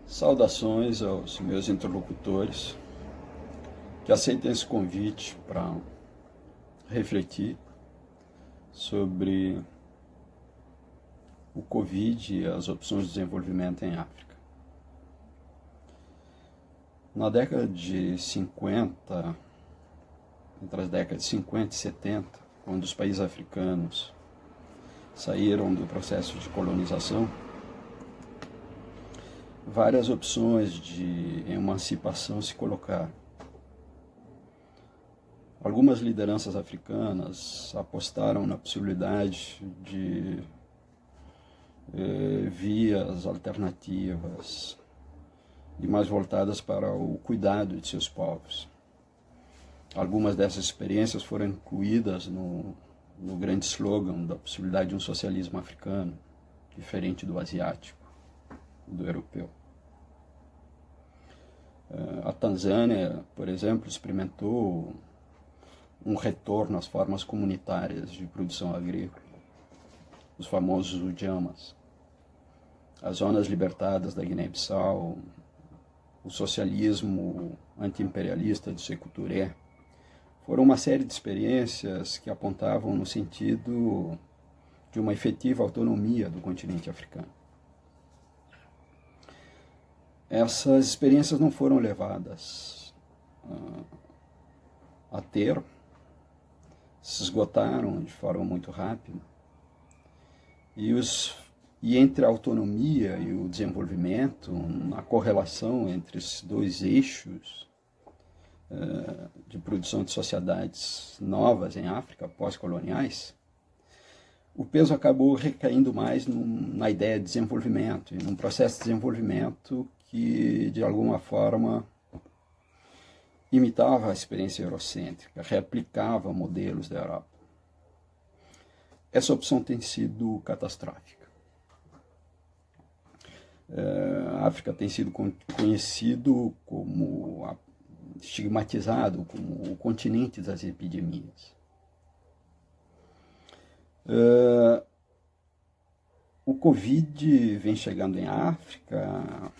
Saudações aos meus interlocutores que aceitem esse convite para refletir sobre o Covid e as opções de desenvolvimento em África. Na década de 50, entre as décadas de 50 e 70, quando os países africanos saíram do processo de colonização, várias opções de emancipação se colocaram. Algumas lideranças africanas apostaram na possibilidade de vias alternativas e mais voltadas para o cuidado de seus povos. Algumas dessas experiências foram incluídas no grande slogan da possibilidade de um socialismo africano, diferente do asiático e do europeu. A Tanzânia, por exemplo, experimentou um retorno às formas comunitárias de produção agrícola, os famosos ujamas. As zonas libertadas da Guiné-Bissau, o socialismo anti-imperialista de Sékou Touré, foram uma série de experiências que apontavam no sentido de uma efetiva autonomia do continente africano. Essas experiências não foram levadas a termo, se esgotaram de forma muito rápida, e entre a autonomia e o desenvolvimento, a correlação entre esses dois eixos de produção de sociedades novas em África, pós-coloniais, o peso acabou recaindo mais na ideia de desenvolvimento, e num processo de desenvolvimento que, de alguma forma, imitava a experiência eurocêntrica, replicava modelos da Europa. Essa opção tem sido catastrófica. A África tem sido conhecido como, estigmatizado como o continente das epidemias. O Covid vem chegando em África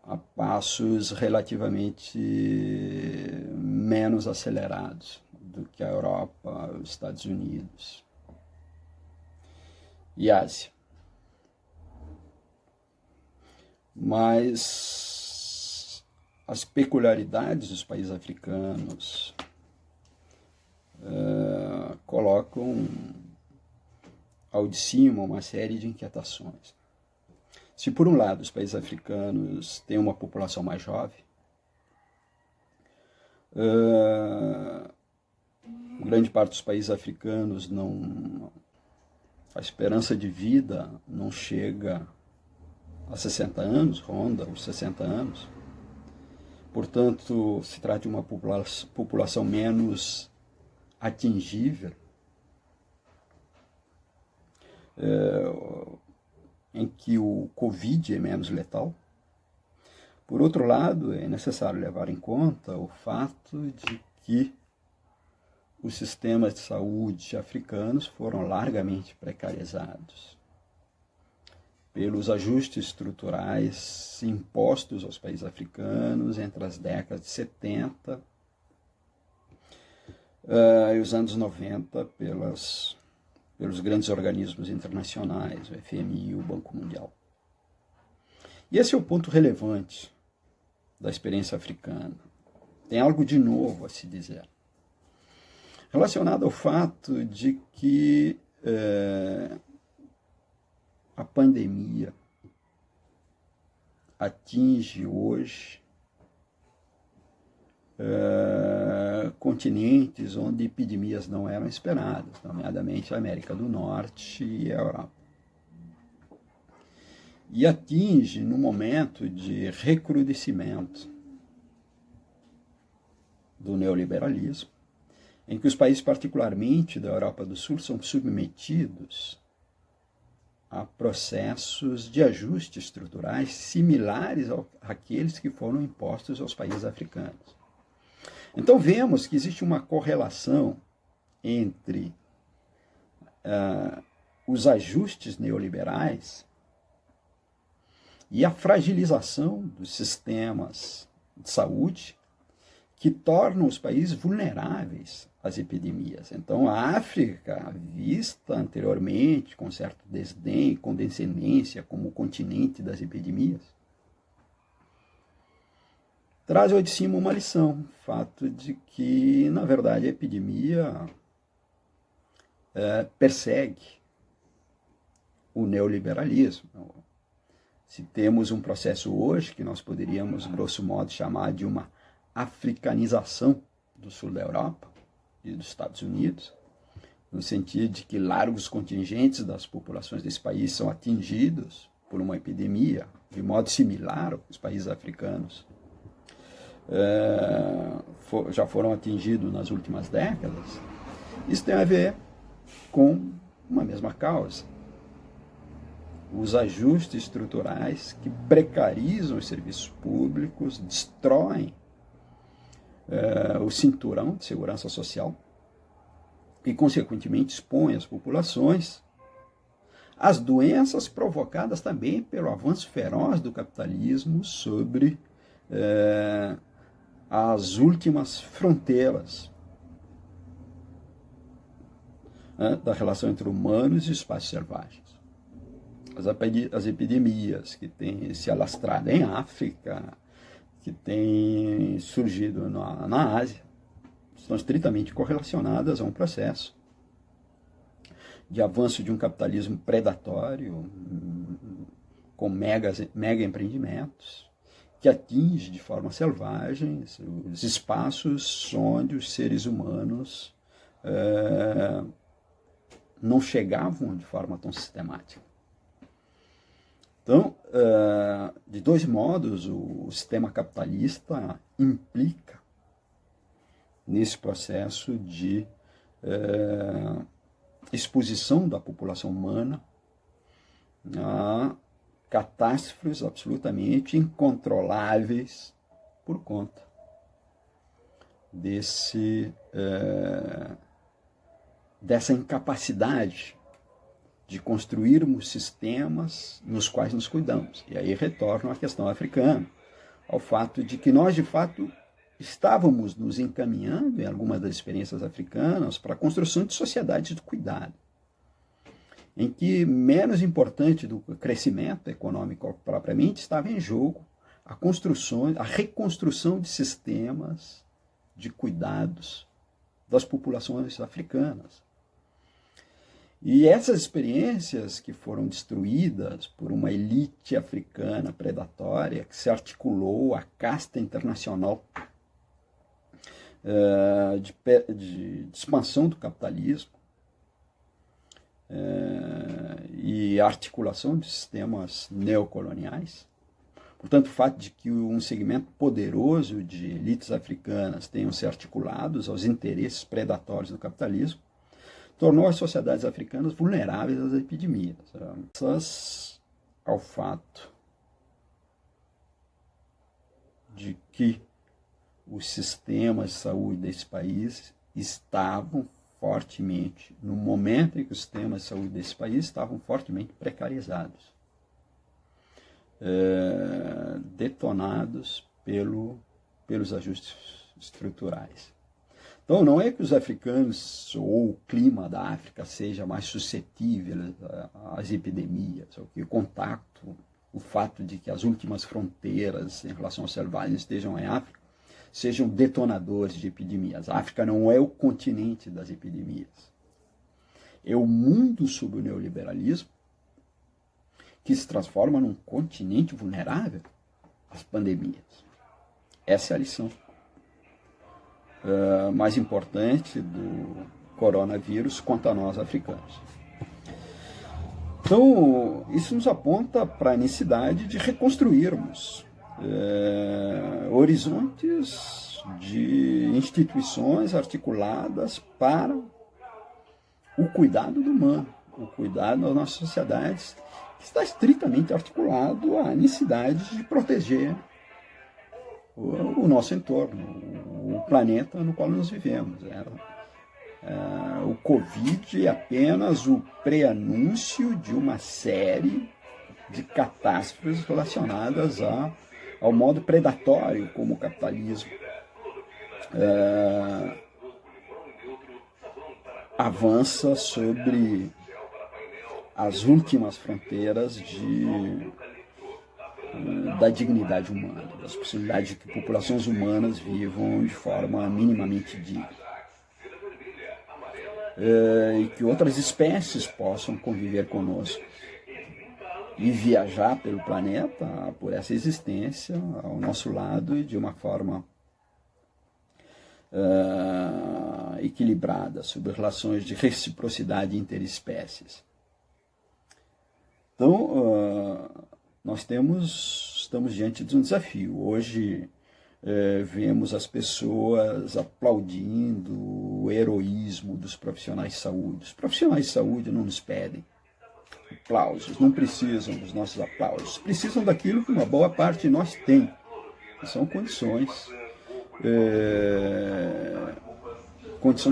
a passos relativamente menos acelerados do que a Europa, os Estados Unidos e a Ásia. Mas as peculiaridades dos países africanos colocam ao de cima uma série de inquietações. Se, por um lado, os países africanos têm uma população mais jovem, grande parte dos países africanos a esperança de vida não chega a 60 anos, ronda os 60 anos. Portanto, se trata de uma população menos atingível, em que o Covid é menos letal. Por outro lado, é necessário levar em conta o fato de que os sistemas de saúde africanos foram largamente precarizados pelos ajustes estruturais impostos aos países africanos entre as décadas de 70 e os anos 90 pelos grandes organismos internacionais, o FMI e o Banco Mundial. E esse é o ponto relevante da experiência africana. Tem algo de novo a se dizer, relacionado ao fato de que a pandemia atinge hoje continentes onde epidemias não eram esperadas, nomeadamente a América do Norte e a Europa. E atinge no momento de recrudescimento do neoliberalismo, em que os países, particularmente da Europa do Sul, são submetidos a processos de ajuste estruturais similares àqueles que foram impostos aos países africanos. Então vemos que existe uma correlação entre os ajustes neoliberais e a fragilização dos sistemas de saúde que tornam os países vulneráveis às epidemias. Então, a África, vista anteriormente com certo desdém e condescendência como o continente das epidemias, traz ao de cima uma lição, o fato de que, na verdade, a epidemia persegue o neoliberalismo. Se temos um processo hoje que nós poderíamos, grosso modo, chamar de uma africanização do sul da Europa e dos Estados Unidos, no sentido de que largos contingentes das populações desse país são atingidos por uma epidemia de modo similar aos países africanos já foram atingidos nas últimas décadas. Isso tem a ver com uma mesma causa: os ajustes estruturais que precarizam os serviços públicos, destroem o cinturão de segurança social e, consequentemente, expõem as populações às doenças provocadas também pelo avanço feroz do capitalismo sobre as últimas fronteiras da relação entre humanos e espaços selvagens. As epidemias que têm se alastrado em África, que têm surgido na Ásia, estão estritamente correlacionadas a um processo de avanço de um capitalismo predatório, com mega empreendimentos, que atinge de forma selvagem os espaços onde os seres humanos não chegavam de forma tão sistemática. Então, de dois modos, o sistema capitalista implica nesse processo de exposição da população humana a catástrofes absolutamente incontroláveis por conta dessa incapacidade de construirmos sistemas nos quais nos cuidamos. E aí retorno à questão africana, ao fato de que nós, de fato, estávamos nos encaminhando, em algumas das experiências africanas, para a construção de sociedades de cuidado, em que, menos importante do crescimento econômico propriamente, estava em jogo a reconstrução de sistemas de cuidados das populações africanas. E essas experiências que foram destruídas por uma elite africana predatória que se articulou à casta internacional de expansão do capitalismo e articulação de sistemas neocoloniais. Portanto, o fato de que um segmento poderoso de elites africanas tenham se articulados aos interesses predatórios do capitalismo tornou as sociedades africanas vulneráveis às epidemias. Graças ao fato de que os sistemas de saúde desse país estavam fortemente, no momento em que os sistemas de saúde desse país estavam fortemente precarizados, detonados pelos ajustes estruturais. Então, não é que os africanos ou o clima da África seja mais suscetível às epidemias, ou que o contato, o fato de que as últimas fronteiras em relação aos selvagens estejam em África, sejam detonadores de epidemias. A África não é o continente das epidemias. É o mundo sob o neoliberalismo que se transforma num continente vulnerável às pandemias. Essa é a lição mais importante do coronavírus quanto a nós africanos. Então, isso nos aponta para a necessidade de reconstruirmos horizontes de instituições articuladas para o cuidado do humano, o cuidado das nossas sociedades, que está estritamente articulado à necessidade de proteger o nosso entorno, o planeta no qual nós vivemos. O Covid é apenas o pré-anúncio de uma série de catástrofes relacionadas ao modo predatório como o capitalismo avança sobre as últimas fronteiras da dignidade humana, das possibilidades de que populações humanas vivam de forma minimamente digna. E que outras espécies possam conviver conosco e viajar pelo planeta por essa existência ao nosso lado e de uma forma equilibrada, sobre relações de reciprocidade interespécies. Então, nós estamos diante de um desafio. Hoje vemos as pessoas aplaudindo o heroísmo dos profissionais de saúde. Os profissionais de saúde não nos pedem aplausos, não precisam dos nossos aplausos, precisam daquilo que uma boa parte de nós tem, que são condições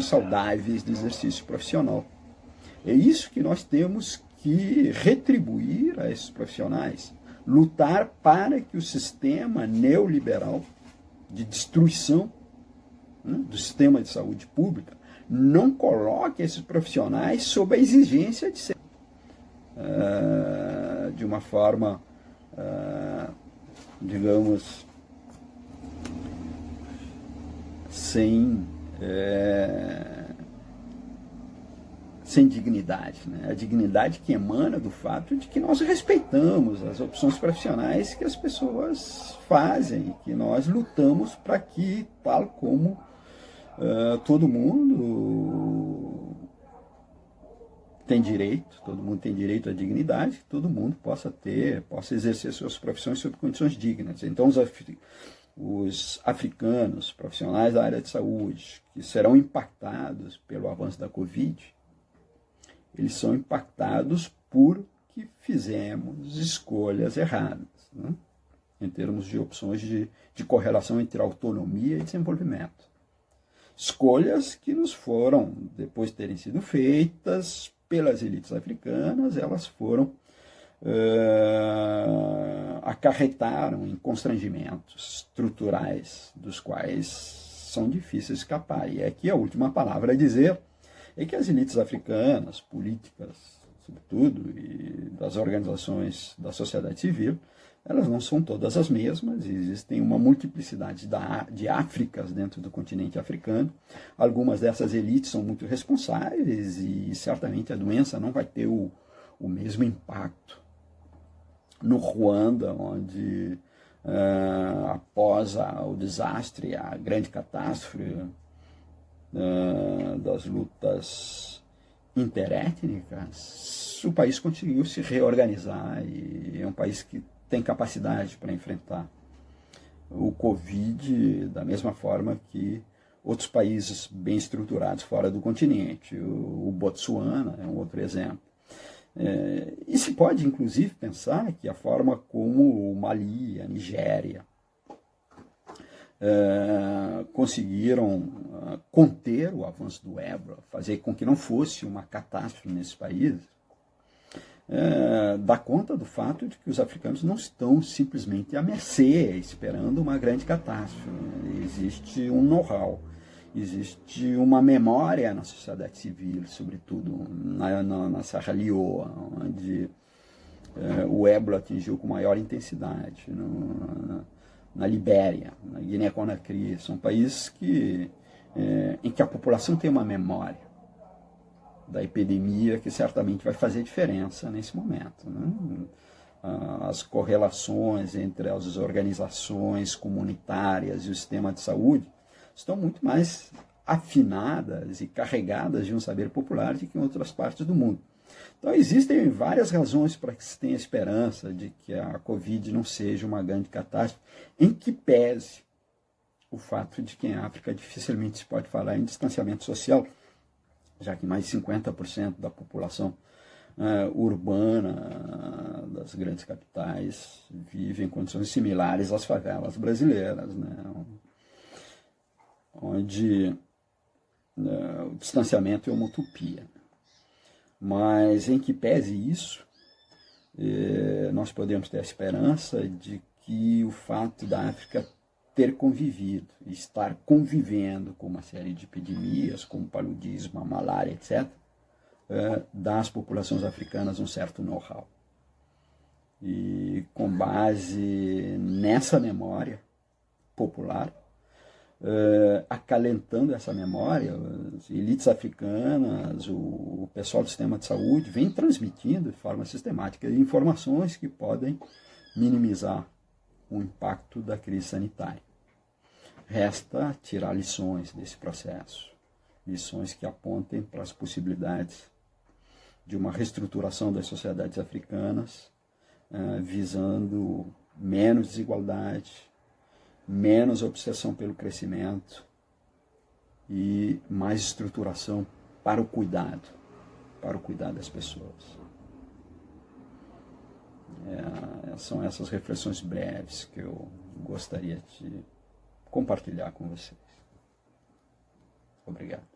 saudáveis de exercício profissional. É isso que nós temos que retribuir a esses profissionais, lutar para que o sistema neoliberal de destruição do sistema de saúde pública não coloque esses profissionais sob a exigência de ser de uma forma, digamos, sem dignidade, né? A dignidade que emana do fato de que nós respeitamos as opções profissionais que as pessoas fazem, que nós lutamos para que, tal como todo mundo tem direito, todo mundo tem direito à dignidade, que todo mundo possa exercer suas profissões sob condições dignas. Então, os africanos, profissionais da área de saúde, que serão impactados pelo avanço da Covid, eles são impactados porque fizemos escolhas erradas, né? Em termos de opções de correlação entre autonomia e desenvolvimento. Escolhas que nos foram, depois de terem sido feitas pelas elites africanas, elas foram acarretaram em constrangimentos estruturais dos quais são difíceis de escapar. E aqui a última palavra a dizer é que as elites africanas, políticas, sobretudo, e das organizações da sociedade civil, elas não são todas as mesmas, existem uma multiplicidade de Áfricas dentro do continente africano. Algumas dessas elites são muito responsáveis e certamente a doença não vai ter o mesmo impacto no Ruanda, onde após o desastre, a grande catástrofe das lutas interétnicas, o país conseguiu se reorganizar e é um país que tem capacidade para enfrentar o Covid da mesma forma que outros países bem estruturados fora do continente. O Botsuana é um outro exemplo. E se pode, inclusive, pensar que a forma como o Mali, a Nigéria, conseguiram conter o avanço do ébola, fazer com que não fosse uma catástrofe nesse país, dá conta do fato de que os africanos não estão simplesmente à mercê, esperando uma grande catástrofe. Existe um know-how, existe uma memória na sociedade civil, sobretudo na Serra Leoa, onde o ébola atingiu com maior intensidade, na Libéria, na Guiné-Conakry. São países em que a população tem uma memória da epidemia que certamente vai fazer diferença nesse momento, né? As correlações entre as organizações comunitárias e o sistema de saúde estão muito mais afinadas e carregadas de um saber popular do que em outras partes do mundo. Então existem várias razões para que se tenha esperança de que a Covid não seja uma grande catástrofe, em que pese o fato de que em África dificilmente se pode falar em distanciamento social, já que mais de 50% da população urbana das grandes capitais vive em condições similares às favelas brasileiras, né? Onde o distanciamento é uma utopia. Mas em que pese isso, nós podemos ter a esperança de que o fato da África ter convivido, estar convivendo com uma série de epidemias, como o paludismo, a malária, etc., dá às populações africanas um certo know-how. E com base nessa memória popular, acalentando essa memória, as elites africanas, o pessoal do sistema de saúde vem transmitindo de forma sistemática informações que podem minimizar o impacto da crise sanitária. Resta tirar lições desse processo, lições que apontem para as possibilidades de uma reestruturação das sociedades africanas, visando menos desigualdade, menos obsessão pelo crescimento e mais estruturação para o cuidado das pessoas. São essas reflexões breves que eu gostaria de compartilhar com vocês. Obrigado.